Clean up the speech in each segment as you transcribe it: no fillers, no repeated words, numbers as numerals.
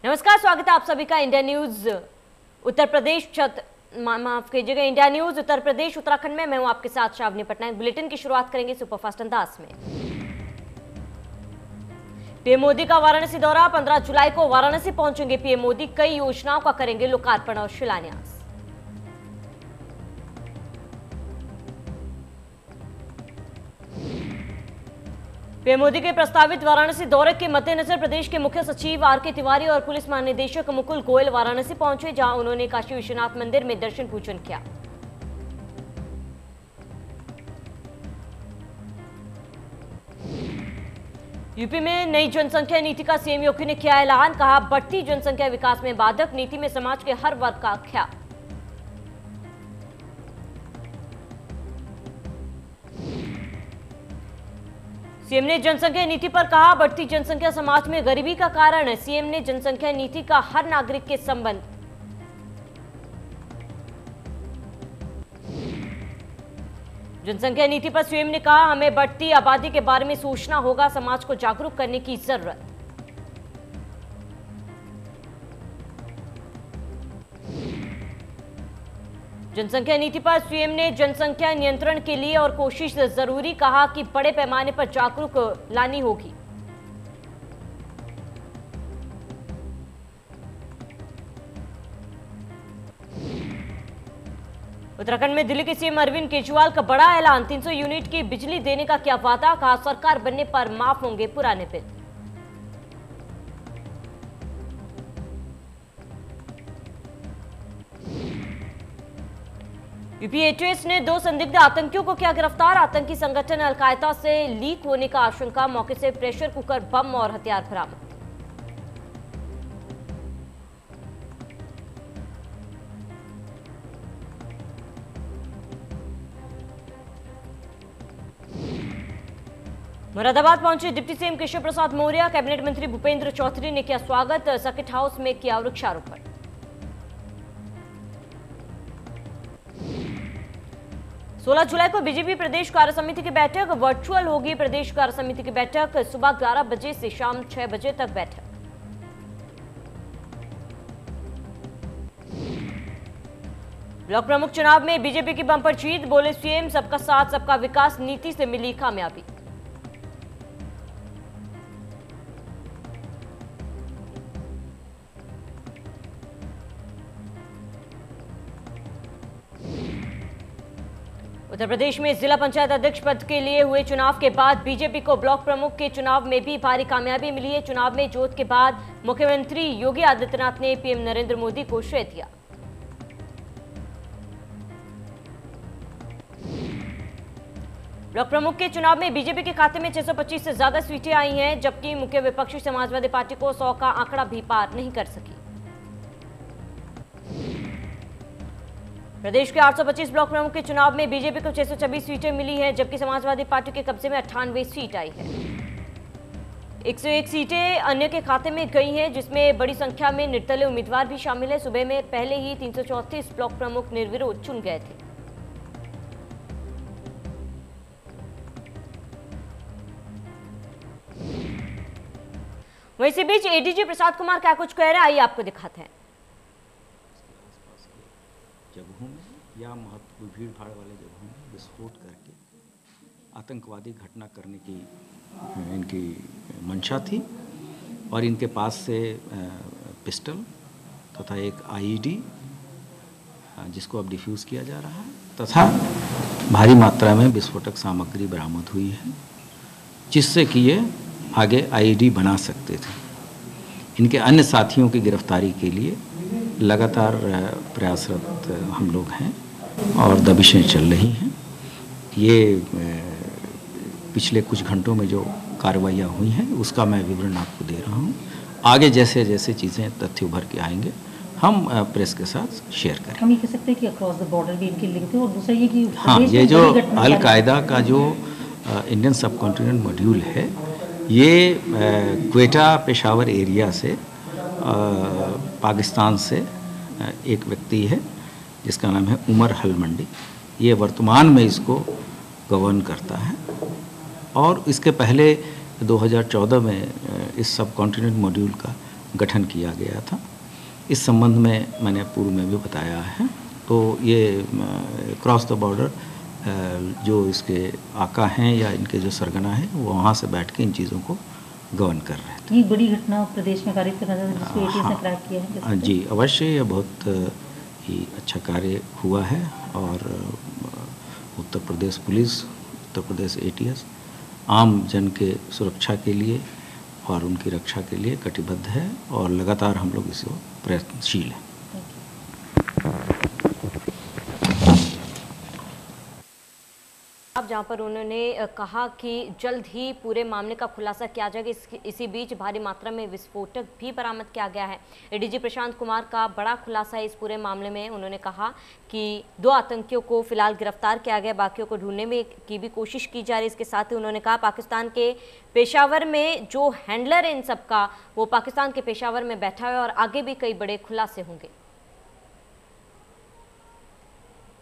नमस्कार, स्वागत है आप सभी का इंडिया न्यूज उत्तर प्रदेश माफ कीजिएगा इंडिया न्यूज उत्तर प्रदेश उत्तराखंड में। मैं हूं आपके साथ शावनी पटनायक। बुलेटिन की शुरुआत करेंगे सुपरफास्ट अंदाज में। पीएम मोदी का वाराणसी दौरा, 15 जुलाई को वाराणसी पहुंचेंगे पीएम मोदी। कई योजनाओं का करेंगे लोकार्पण और शिलान्यास। पीएम मोदी के प्रस्तावित वाराणसी दौरे के मद्देनजर प्रदेश के मुख्य सचिव आर.के. तिवारी और पुलिस महानिदेशक मुकुल गोयल वाराणसी पहुंचे, जहां उन्होंने काशी विश्वनाथ मंदिर में दर्शन पूजन किया। यूपी में नई जनसंख्या नीति का सीएम योगी ने किया ऐलान। कहा, बढ़ती जनसंख्या विकास में बाधक, नीति में समाज के हर वर्ग का ख्याल। सीएम ने जनसंख्या नीति पर कहा, बढ़ती जनसंख्या समाज में गरीबी का कारण है। सीएम ने जनसंख्या नीति का हर नागरिक के संबंध। जनसंख्या नीति पर सीएम ने कहा, हमें बढ़ती आबादी के बारे में सोचना होगा, समाज को जागरूक करने की जरूरत। जनसंख्या नीति पर सीएम ने जनसंख्या नियंत्रण के लिए और कोशिश जरूरी, कहा कि बड़े पैमाने पर जागरूक लानी होगी। उत्तराखंड में दिल्ली के सीएम अरविंद केजरीवाल का बड़ा ऐलान। 300 यूनिट की बिजली देने का किया वादा। कहा, सरकार बनने पर माफ होंगे पुराने बिल। यूपी एटीएस ने 2 संदिग्ध आतंकियों को किया गिरफ्तार। आतंकी संगठन अलकायदा से लीक होने का आशंका। मौके से प्रेशर कुकर, बम और हथियार बरामद। मुरादाबाद पहुंचे deputy CM Keshav Prasad Maurya. Cabinet मंत्री भूपेंद्र चौधरी ने किया स्वागत। सर्किट हाउस में किया वृक्षारोपण। 16 जुलाई को बीजेपी प्रदेश कार्य समिति की बैठक वर्चुअल होगी। प्रदेश कार्य समिति की बैठक सुबह 11 बजे से शाम 6 बजे तक बैठक। ब्लॉक प्रमुख चुनाव में बीजेपी की बम्पर जीत। बोले सीएम, सबका साथ सबका विकास नीति से मिली कामयाबी। उत्तर प्रदेश में जिला पंचायत अध्यक्ष पद के लिए हुए चुनाव के बाद बीजेपी को ब्लॉक प्रमुख के चुनाव में भी भारी कामयाबी मिली है। चुनाव में जीत के बाद मुख्यमंत्री योगी आदित्यनाथ ने पीएम नरेंद्र मोदी को श्रेय दिया। ब्लॉक प्रमुख के चुनाव में बीजेपी के खाते में 625 से ज्यादा सीटें आई हैं, जबकि मुख्य विपक्षी समाजवादी पार्टी को 100 का आंकड़ा भी पार नहीं कर सकी। प्रदेश के 825 ब्लॉक प्रमुख के चुनाव में बीजेपी को 626 सीटें मिली हैं, जबकि समाजवादी पार्टी के कब्जे में 98 सीट आई है। 101 सीटें अन्य के खाते में गई हैं, जिसमें बड़ी संख्या में निर्दलीय उम्मीदवार भी शामिल है। सूबे में पहले ही 334 ब्लॉक प्रमुख निर्विरोध चुन गए थे। वहीं इसी बीच एडीजी प्रसाद कुमार क्या कुछ कह रहे हैं, आइए आपको दिखाते हैं। जगहों में या महत्वपूर्ण भीड़ भाड़ वाले जगहों में विस्फोट करके आतंकवादी घटना करने की इनकी मंशा थी और इनके पास से पिस्टल तथा एक आईईडी जिसको अब डिफ्यूज़ किया जा रहा है तथा भारी मात्रा में विस्फोटक सामग्री बरामद हुई है, जिससे कि ये आगे आईईडी बना सकते थे। इनके अन्य साथियों की गिरफ्तारी के लिए लगातार प्रयासरत हम लोग हैं और दबिशें चल रही हैं। ये पिछले कुछ घंटों में जो कार्रवाइयाँ हुई हैं उसका मैं विवरण आपको दे रहा हूँ। आगे जैसे जैसे चीज़ें तथ्य उभर के आएंगे हम प्रेस के साथ शेयर करें। हम ये कह सकते हैं कि अक्रॉस द बॉर्डर भी इनकी लिंक है और दूसरा ये कि हाँ, ये जो अल-कायदा का जो इंडियन सब कॉन्टिनेंट मॉड्यूल है, ये क्वेटा पेशावर एरिया से पाकिस्तान से एक व्यक्ति है जिसका नाम है उमर हलमंडी। ये वर्तमान में इसको गवर्न करता है और इसके पहले 2014 में इस सब कॉन्टिनेंट मॉड्यूल का गठन किया गया था। इस संबंध में मैंने पूर्व में भी बताया है। तो ये क्रॉस द बॉर्डर जो इसके आका हैं या इनके जो सरगना हैं वो वहाँ से बैठ के इन चीज़ों को गवर्न कर रहे थे। ये बड़ी घटना प्रदेश में कारित करना था जिसको एटीएस ने क्रैक किया है। जी अवश्य, ये बहुत ही अच्छा कार्य हुआ है और उत्तर प्रदेश पुलिस, उत्तर प्रदेश एटीएस आम जन के सुरक्षा के लिए और उनकी रक्षा के लिए कटिबद्ध है और लगातार हम लोग इसको प्रयत्नशील हैं। अब जहां पर उन्होंने कहा कि जल्द ही पूरे मामले का खुलासा किया जाएगा। इसी बीच भारी मात्रा में विस्फोटक भी बरामद किया गया है। एडीजी प्रशांत कुमार का बड़ा खुलासा है इस पूरे मामले में। उन्होंने कहा कि 2 आतंकियों को फिलहाल गिरफ्तार किया गया, बाकियों को ढूंढने में की भी कोशिश की जा रही है। इसके साथ ही उन्होंने कहा पाकिस्तान के पेशावर में जो हैंडलर है इन सबका, वो पाकिस्तान के पेशावर में बैठा है और आगे भी कई बड़े खुलासे होंगे।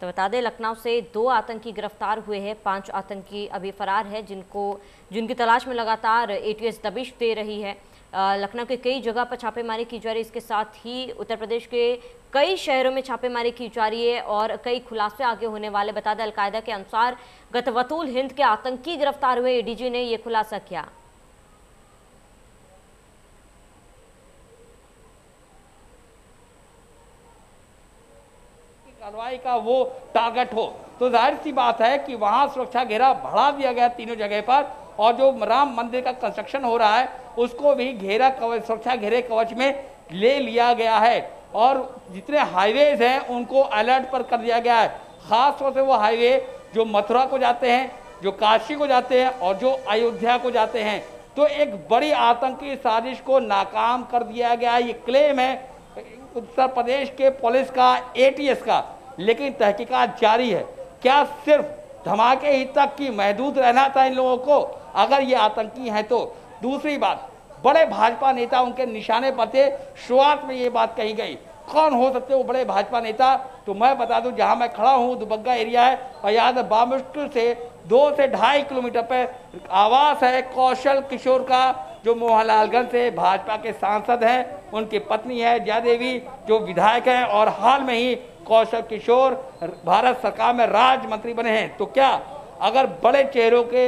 तो बता दें लखनऊ से 2 आतंकी गिरफ्तार हुए हैं, 5 आतंकी अभी फरार है जिनकी तलाश में लगातार एटीएस दबिश दे रही है। लखनऊ के कई जगह पर छापेमारी की जा रही है। इसके साथ ही उत्तर प्रदेश के कई शहरों में छापेमारी की जा रही है और कई खुलासे आगे होने वाले। बता दें अलकायदा के अनुसार गतवतुल हिंद के आतंकी गिरफ्तार हुए। एडीजी ने यह खुलासा किया। कार्रवाई का वो टारगेट हो तो जाहिर सी बात है कि वहां सुरक्षा घेरा बढ़ा दिया गया तीनों जगह पर, और जो राम मंदिर का कंस्ट्रक्शन हो रहा है उसको भी घेरा कवच, सुरक्षा घेरे कवच में ले लिया गया है। और जितने हाईवेज हैं उनको अलर्ट पर कर दिया गया है। खास तौर से वो हाईवे जो मथुरा को जाते हैं, जो काशी को जाते हैं और जो अयोध्या को जाते हैं। तो एक बड़ी आतंकी साजिश को नाकाम कर दिया गया। ये क्लेम है उत्तर प्रदेश के पुलिस का, एटीएस का, लेकिन तहकीकात जारी है। क्या सिर्फ धमाके ही तक की महदूद रहना था इन लोगों को अगर ये आतंकी हैं तो? दूसरी बात, बड़े भाजपा नेता उनके निशाने पर थे। शुरुआत में ये बात कही गई, कौन हो सकते वो बड़े भाजपा नेता? तो मैं बता दूं, जहां मैं खड़ा हूं दुबग्गा एरिया है और याद है बामुश्किल से 2 से 2.5 किलोमीटर पर आवास है कौशल किशोर का, जो मोहनलालगंज से भाजपा के सांसद हैं। उनकी पत्नी है जया देवी जो विधायक हैं और हाल में ही कौशल किशोर भारत सरकार में राज्य मंत्री बने हैं। तो क्या अगर बड़े चेहरों के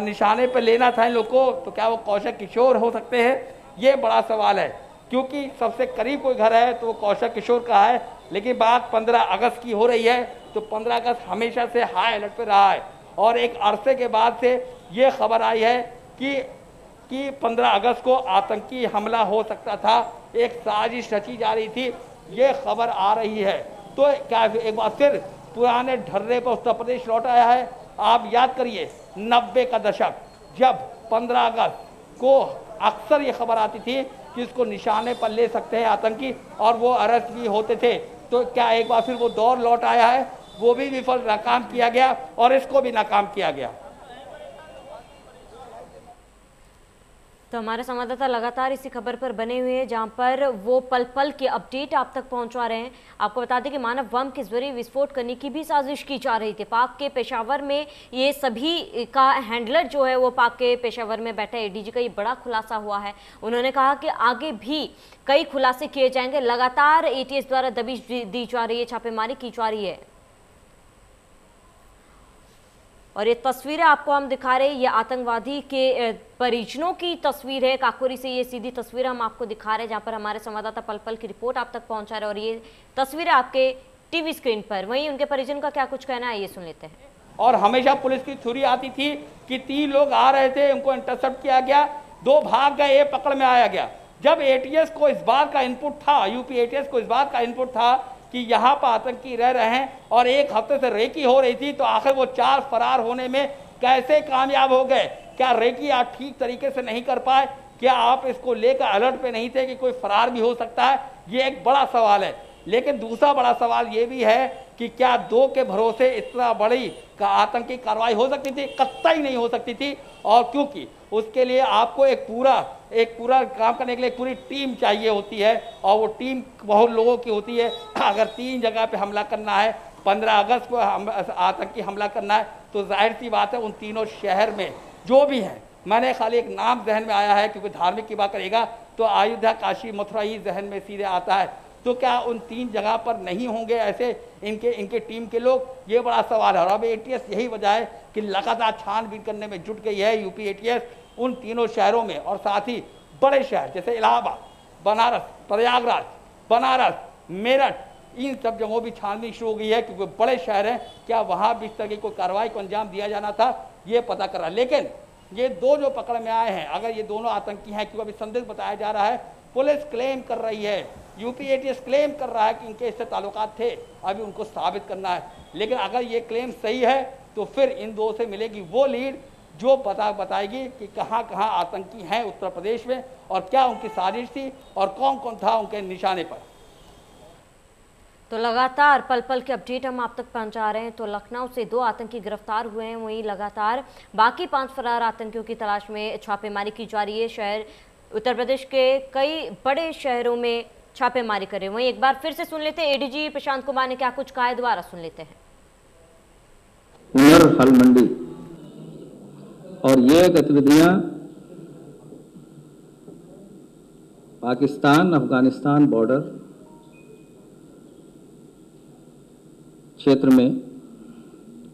निशाने पर लेना था इन लोग को तो क्या वो कौशल किशोर हो सकते हैं? ये बड़ा सवाल है, क्योंकि सबसे करीब कोई घर है तो वो कौशल किशोर का है। लेकिन बात 15 अगस्त की हो रही है तो 15 अगस्त हमेशा से हाई अलर्ट पर रहा है और एक अरसे के बाद से ये खबर आई है कि 15 अगस्त को आतंकी हमला हो सकता था, एक साजिश रची जा रही थी, ये खबर आ रही है। तो क्या एक बार फिर पुराने ढर्रे पर उत्तर प्रदेश लौट आया है? आप याद करिए 90 का दशक, जब 15 अगस्त को अक्सर ये खबर आती थी कि इसको निशाने पर ले सकते हैं आतंकी और वो अरेस्ट भी होते थे। तो क्या एक बार फिर वो दौर लौट आया है? वो भी विफल, नाकाम किया गया और इसको भी नाकाम किया गया। तो हमारे संवाददाता लगातार इसी खबर पर बने हुए हैं, जहां पर वो पल पल की अपडेट आप तक पहुंचा रहे हैं। आपको बता दें कि मानव बम के जरिए विस्फोट करने की भी साजिश की जा रही थी। पाक के पेशावर में ये सभी का हैंडलर जो है वो पाक के पेशावर में बैठा है। एडीजी का ये बड़ा खुलासा हुआ है। उन्होंने कहा कि आगे भी कई खुलासे किए जाएंगे। लगातार एटीएस द्वारा दबिश दी जा रही है, छापेमारी की जा रही है। और ये तस्वीरें आपको हम दिखा रहे हैं, ये आतंकवादी के परिजनों की तस्वीर है। काकोरी से ये सीधी तस्वीर हम आपको दिखा रहे हैं, जहां पर हमारे संवाददाता पल पल की रिपोर्ट आप तक पहुंचा रहे हैं। और ये तस्वीरें आपके टीवी स्क्रीन पर। वहीं उनके परिजन का क्या कुछ कहना है, ये सुन लेते हैं। और हमेशा पुलिस की थ्योरी आती थी कि 3 लोग आ रहे थे, उनको इंटरसेप्ट किया गया, 2 भाग गए, 1 पकड़ में आया गया। जब एटीएस को इस बात का इनपुट था, यूपी एटीएस को इस बात का इनपुट था कि यहाँ पर आतंकी रह रहे हैं और 1 हफ्ते से रेकी हो रही थी, तो आखिर वो 4 फरार होने में कैसे कामयाब हो गए? क्या रेकी आप ठीक तरीके से नहीं कर पाए? क्या आप इसको लेकर अलर्ट पे नहीं थे कि कोई फरार भी हो सकता है? ये एक बड़ा सवाल है। लेकिन दूसरा बड़ा सवाल ये भी है कि क्या 2 के भरोसे इतना बड़ी आतंकी कार्रवाई हो सकती थी? कतई नहीं हो सकती थी। और क्योंकि उसके लिए आपको एक पूरा काम करने के लिए पूरी टीम चाहिए होती है और वो टीम बहुत लोगों की होती है। अगर 3 जगह पे हमला करना है, 15 अगस्त को आतंकी हमला करना है, तो जाहिर सी बात है उन तीनों शहर में जो भी हैं, मैंने खाली एक नाम जहन में आया है क्योंकि धार्मिक की बात करेगा, तो अयोध्या, काशी, मथुरा ही जहन में सीधे आता है। तो क्या उन 3 जगह पर नहीं होंगे ऐसे इनके टीम के लोग? ये बड़ा सवाल है। और अब एटीएस यही वजह है कि लगातार छानबीन करने में जुट गई है यूपी एटीएस उन तीनों शहरों में, और साथ ही बड़े शहर जैसे इलाहाबाद, बनारस, प्रयागराज, बनारस, मेरठ, इन सब जगहों भी छानबीन शुरू हो गई है, क्योंकि बड़े शहर हैं। क्या वहाँ भी इस तरह की कोई कार्रवाई को अंजाम दिया जाना था, ये पता कर रहा है। लेकिन ये 2 जो पकड़ में आए हैं, अगर ये दोनों आतंकी हैं, क्योंकि अभी संदिग्ध बताया जा रहा है, पुलिस क्लेम कर रही है, यूपी एटीएस क्लेम कर रहा है कि इनके इससे ताल्लुकात थे, अभी उनको साबित करना है। लेकिन अगर ये क्लेम सही है तो फिर इन 2 से मिलेगी वो लीड जो बताएगी कि कहाँ कहाँ आतंकी हैं उत्तर प्रदेश में, और क्या उनकी साजिश थी और कौन कौन था उनके निशाने पर। तो लगातार पल पल के अपडेट हम आप तक पहुंचा रहे हैं। तो लखनऊ से 2 आतंकी गिरफ्तार हुए हैं, वहीं लगातार बाकी 5 फरार आतंकियों की तलाश में छापेमारी की जा रही है। शहर उत्तर प्रदेश के कई बड़े शहरों में छापेमारी कर रहे हैं। वहीं एक बार फिर से सुन लेते हैं एडीजी प्रशांत कुमार ने क्या कुछ कहा है, दोबारा सुन लेते हैं। हुनर हल मंडी और ये गतिविधियां पाकिस्तान अफगानिस्तान बॉर्डर क्षेत्र में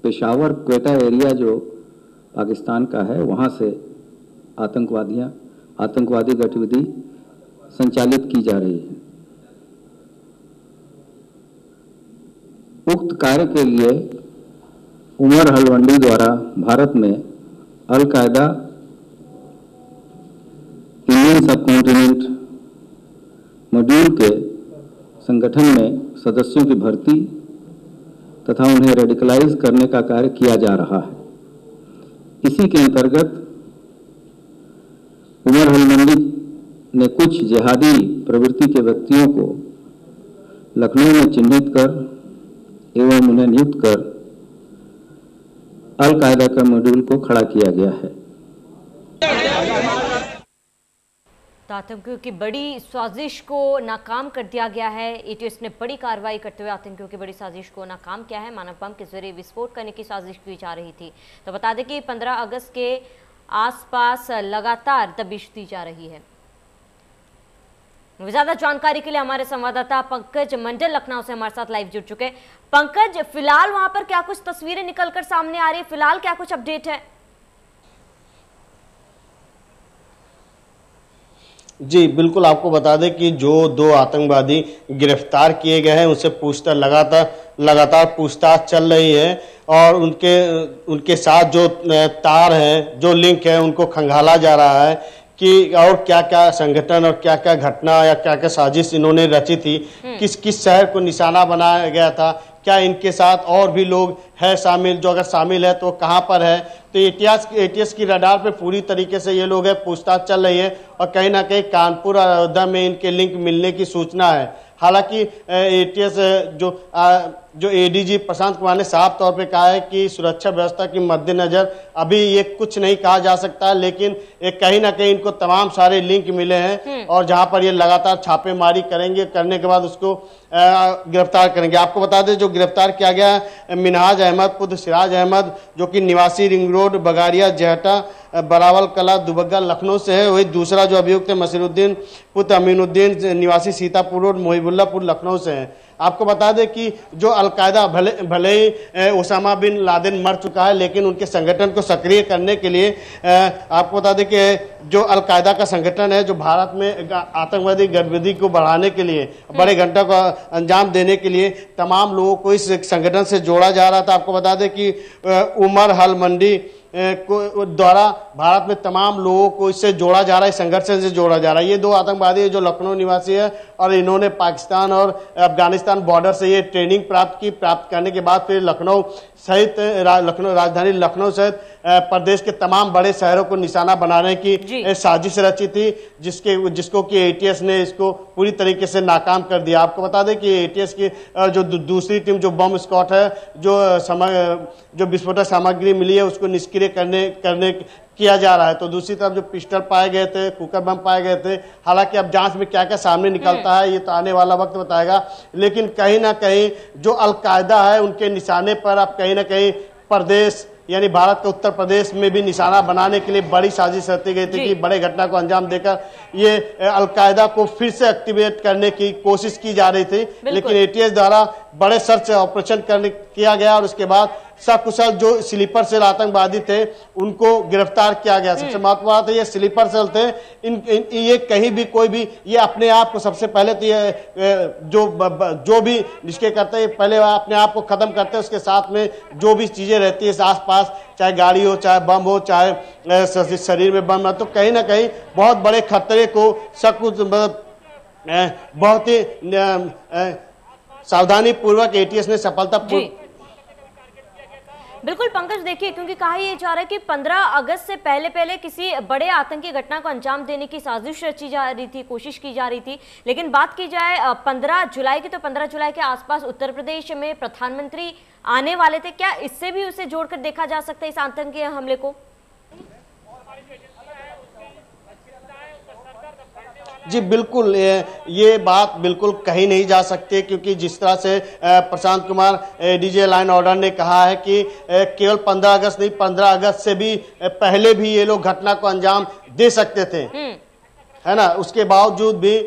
पेशावर क्वेटा एरिया जो पाकिस्तान का है, वहां से आतंकवादी गतिविधि संचालित की जा रही है। उक्त कार्य के लिए उमर हलवंडी द्वारा भारत में अल कायदा, इंडियन सब कॉन्टिनेंट मॉड्यूल के संगठन में सदस्यों की भर्ती तथा उन्हें रेडिकलाइज करने का कार्य किया जा रहा है। इसी के अंतर्गत उमर हलवंडी ने कुछ जिहादी प्रवृत्ति के व्यक्तियों को लखनऊ में चिन्हित कर एवं उन्हें नियुक्त कर अल कायदा का मॉड्यूल को खड़ा किया गया है। तो आतंकियों की बड़ी साजिश को नाकाम कर दिया गया है। एटीएस ने बड़ी कार्रवाई करते हुए आतंकियों की बड़ी साजिश को नाकाम किया है। मानव बम के जरिए विस्फोट करने की साजिश की जा रही थी। तो बता दें कि 15 अगस्त के आसपास लगातार दबिश दी जा रही है। ज्यादा जानकारी के लिए हमारे संवाददाता पंकज मंडल लखनऊ से हमारे साथ लाइव जुड़ चुके हैं। पंकज, फिलहाल वहां पर क्या कुछ तस्वीरें निकलकर सामने आ रही है, फिलहाल क्या कुछ अपडेट है? जी बिल्कुल, आपको बता दें कि जो 2 आतंकवादी गिरफ्तार किए गए हैं उनसे लगातार पूछताछ चल रही है, और उनके साथ जो तार हैं, जो लिंक है, उनको खंगाला जा रहा है कि और क्या क्या संगठन और क्या क्या घटना या क्या क्या साजिश इन्होंने रची थी, किस किस शहर को निशाना बनाया गया था, क्या इनके साथ और भी लोग है शामिल, जो अगर शामिल है तो कहां पर है। तो एटीएस की रडार पे पूरी तरीके से ये लोग है, पूछताछ चल रही है, और कहीं ना कहीं कानपुर और अयोध्या में इनके लिंक मिलने की सूचना है। हालांकि एटीएस जो एडीजी प्रशांत कुमार ने साफ तौर पे कहा है कि सुरक्षा व्यवस्था के मद्देनजर अभी ये कुछ नहीं कहा जा सकता, लेकिन कहीं ना कहीं इनको तमाम सारे लिंक मिले हैं, और जहां पर ये लगातार छापेमारी करने के बाद उसको गिरफ्तार करेंगे। आपको बता दें जो गिरफ्तार किया गया मिनहाज अहमद पुत्र सिराज अहमद, जो कि निवासी रिंग रोड, बगारिया, जहटा, बरावल कला, दुबग्गा, लखनऊ से है। वही दूसरा जो अभियुक्त है मसीरुद्दीन पुत्र अमीनुद्दीन, निवासी सीतापुर रोड, मोहिबुल्लापुर, लखनऊ से है। आपको बता दें कि जो अलकायदा भले ही ओसामा बिन लादेन मर चुका है, लेकिन उनके संगठन को सक्रिय करने के लिए आपको बता दें कि जो अलकायदा का संगठन है, जो भारत में आतंकवादी गतिविधि को बढ़ाने के लिए, बड़े घंटों का अंजाम देने के लिए तमाम लोगों को इस संगठन से जोड़ा जा रहा था। आपको बता दें कि उमर हल मंडी द्वारा भारत में तमाम लोगों को इससे जोड़ा जा रहा है, संघर्ष से जोड़ा जा रहा है। ये 2 आतंकवादी है जो लखनऊ निवासी है, और इन्होंने पाकिस्तान और अफगानिस्तान बॉर्डर से ये ट्रेनिंग प्राप्त करने के बाद फिर लखनऊ सहित राजधानी लखनऊ सहित प्रदेश के तमाम बड़े शहरों को निशाना बनाने की साजिश रची थी, जिसको कि एटीएस ने इसको पूरी तरीके से नाकाम कर दिया। आपको बता दें कि एटीएस की जो दूसरी टीम जो बम स्क्वाड है, जो विस्फोटक सामग्री मिली है उसको निष्क्रिय करने किया जा रहा है। तो दूसरी तरफ जो पिस्टल पाए गए थे, कुकर बम पाए गए थे, हालांकि अब जांच में क्या क्या सामने निकलता है ये तो आने वाला वक्त बताएगा, लेकिन कहीं ना कहीं जो अलकायदा है उनके निशाने पर अब कहीं ना कहीं प्रदेश यानी भारत के उत्तर प्रदेश में भी निशाना बनाने के लिए बड़ी साजिश रची गई थी कि बड़े घटना को अंजाम देकर ये अलकायदा को फिर से एक्टिवेट करने की कोशिश की जा रही थी, लेकिन एटीएस द्वारा बड़े सर्च ऑपरेशन किया गया और उसके बाद सकुशल जो स्लीपर सेल आतंकवादी थे उनको गिरफ्तार किया गया। सबसे महत्वपूर्ण बात है ये स्लीपर सेल थे, ये कहीं भी कोई भी ये अपने आप को सबसे पहले तो ये जो भी निष्क्रिय करते हैं पहले अपने आप को खत्म करते हैं, उसके साथ में जो भी चीजें रहती है आसपास, चाहे गाड़ी हो, चाहे बम हो, चाहे शरीर में बम हो, तो कहीं ना कहीं बहुत बड़े खतरे को सकुच बहुत ही सावधानी पूर्वक एटीएस ने सफलतापूर्वक। बिल्कुल पंकज, देखिए क्योंकि कहा यह जा रहा है कि 15 अगस्त से पहले किसी बड़े आतंकी घटना को अंजाम देने की साजिश रची जा रही थी, कोशिश की जा रही थी, लेकिन बात की जाए 15 जुलाई की तो 15 जुलाई के आसपास उत्तर प्रदेश में प्रधानमंत्री आने वाले थे। क्या इससे भी उसे जोड़कर देखा जा सकता है इस आतंकी हमले को? जी बिल्कुल, ये बात बिल्कुल कही नहीं जा सकती, क्योंकि जिस तरह से Prashant Kumar DG line order ने कहा है कि केवल 15 अगस्त नहीं 15 अगस्त से भी पहले भी ये लोग घटना को अंजाम दे सकते थे, है ना, उसके बावजूद भी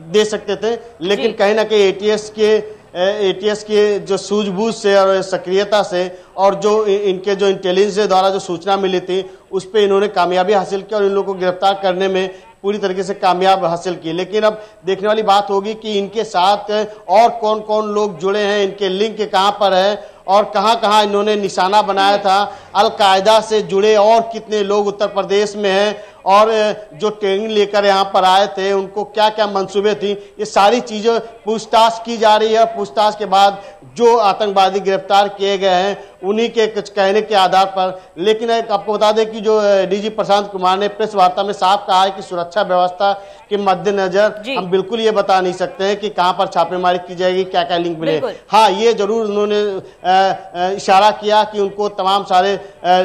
दे सकते थे, लेकिन कहीं ना कहीं एटीएस के जो सूझबूझ से और सक्रियता से और जो इनके जो इंटेलिजेंस द्वारा जो सूचना मिली थी उस पर इन्होंने कामयाबी हासिल की और इन लोगों को गिरफ्तार करने में पूरी तरीके से कामयाब हासिल की। लेकिन अब देखने वाली बात होगी कि इनके साथ और कौन कौन लोग जुड़े हैं, इनके लिंक कहां पर है और कहां कहां इन्होंने निशाना बनाया था, अलकायदा से जुड़े और कितने लोग उत्तर प्रदेश में हैं और जो ट्रेनिंग लेकर यहाँ पर आए थे उनको क्या क्या मंसूबे थी, ये सारी चीज़ें पूछताछ की जा रही है। पूछताछ के बाद जो आतंकवादी गिरफ्तार किए गए हैं उन्हीं के कुछ कहने के आधार पर, लेकिन आपको बता दें कि जो डीजी प्रशांत कुमार ने प्रेस वार्ता में साफ कहा है कि सुरक्षा व्यवस्था के मद्देनजर हम बिल्कुल ये बता नहीं सकते हैं कि कहां पर छापेमारी की जाएगी, क्या क्या लिंक मिले। हाँ, ये जरूर उन्होंने इशारा किया कि उनको तमाम सारे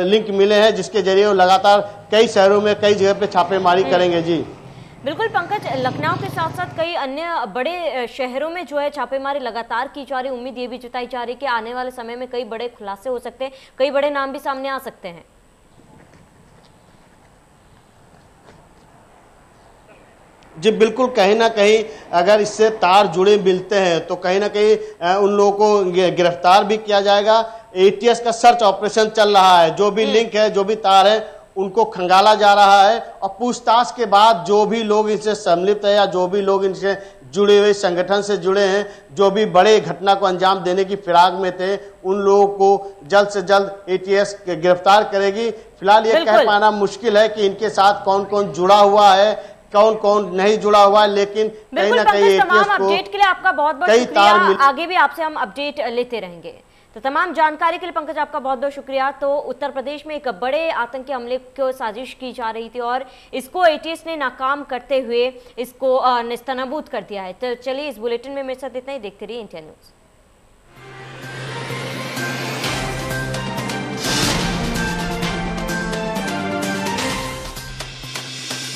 लिंक मिले हैं जिसके जरिए वो लगातार कई शहरों में कई जगह पे छापेमारी करेंगे। जी बिल्कुल पंकज, लखनऊ के साथ साथ कई अन्य बड़े शहरों में जो है छापेमारी लगातार की जा रही, उम्मीद ये भी जताई जा रही कि आने वाले समय में कई बड़े खुलासे हो सकते हैं, कई बड़े नाम भी सामने आ सकते हैं। जी बिल्कुल, कहीं ना कहीं अगर इससे तार जुड़े मिलते हैं तो कहीं ना कहीं उन लोगों को गिरफ्तार भी किया जाएगा। एटीएस का सर्च ऑपरेशन चल रहा है, जो भी लिंक है, जो भी तार है उनको खंगाला जा रहा है और पूछताछ के बाद जो भी लोग इनसे सम्मिलित है या जो भी लोग इनसे जुड़े हुए संगठन से जुड़े हैं, जो भी बड़े घटना को अंजाम देने की फिराक में थे, उन लोगों को जल्द से जल्द एटीएस गिरफ्तार करेगी। फिलहाल ये कह पाना मुश्किल है कि इनके साथ कौन कौन जुड़ा हुआ है, कौन कौन नहीं जुड़ा हुआ है, लेकिन कहीं ना कहीं एटीएस को अपडेट के लिए आपका बहुत बहुत शुक्रिया। आगे भी आपसे हम अपडेट लेते रहेंगे। तो तमाम जानकारी के लिए पंकज आपका बहुत बहुत शुक्रिया। तो उत्तर प्रदेश में एक बड़े आतंकी हमले को साजिश की जा रही थी और इसको एटीएस ने नाकाम करते हुए इसको नेस्तनाबूद कर दिया है। तो चलिए इस बुलेटिन में मेरे साथ इतना ही, देखते रहिए इंडिया न्यूज़।